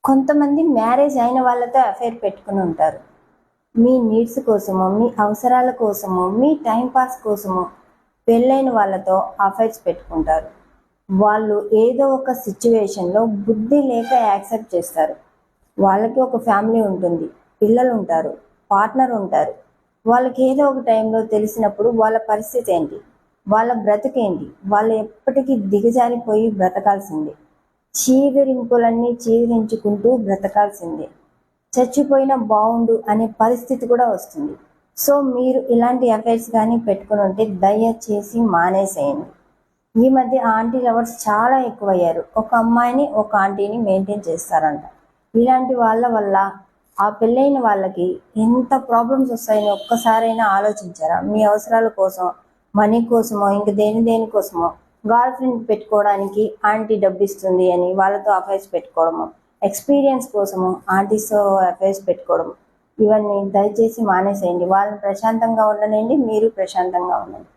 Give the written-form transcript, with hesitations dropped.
కొంతమంది మ్యారేజ్ అయిన వాళ్ళతో అఫైర్ పెట్టుకుని ఉంటారు. మీ నీడ్స్ కోసమో, మీ అవసరాల కోసమో, మీ టైం పాస్ కోసమో పెళ్ళైన వాళ్ళతో అఫైర్స్ పెట్టుకుంటారు. వాళ్ళు ఏదో ఒక సిచ్యువేషన్లో బుద్ధి లేక యాక్సెప్ట్ చేస్తారు. వాళ్ళకి ఒక ఫ్యామిలీ ఉంటుంది, పిల్లలు ఉంటారు, పార్ట్నర్ ఉంటారు. వాళ్ళకి ఏదో ఒక టైంలో తెలిసినప్పుడు వాళ్ళ పరిస్థితి ఏంటి, వాళ్ళ బ్రతుకేంటి, వాళ్ళు ఎప్పటికీ దిగజారిపోయి బ్రతకాల్సిందే. చీదరింపులన్నీ చీదరించుకుంటూ బ్రతకాల్సిందే. చచ్చిపోయినా బాగుండు అనే పరిస్థితి కూడా వస్తుంది. సో మీరు ఇలాంటి అఫైర్స్ కానీ పెట్టుకుని ఉంటే దయచేసి మానేసేయండి. ఈ మధ్య ఆంటీ లవర్స్ చాలా ఎక్కువయ్యారు. ఒక అమ్మాయిని ఒక ఆంటీని మెయింటైన్ చేస్తారంట. ఇలాంటి వాళ్ళ వల్ల ఆ పెళ్ళైన వాళ్ళకి ఎంత ప్రాబ్లమ్స్ వస్తాయని ఒక్కసారైనా ఆలోచించారా? మీ అవసరాల కోసం, మనీ కోసమో, ఇంక దేనికోసమో గర్ల్ ఫ్రెండ్ పెట్టుకోవడానికి ఆంటీ డబ్బు ఇస్తుంది అని వాళ్ళతో అఫైర్స్ పెట్టుకోవడము, ఎక్స్పీరియన్స్ కోసము ఆంటీస్తో అఫైర్స్ పెట్టుకోవడం, ఇవన్నీ దయచేసి మానేసేయండి. వాళ్ళని ప్రశాంతంగా ఉండనండి, మీరు ప్రశాంతంగా ఉండండి.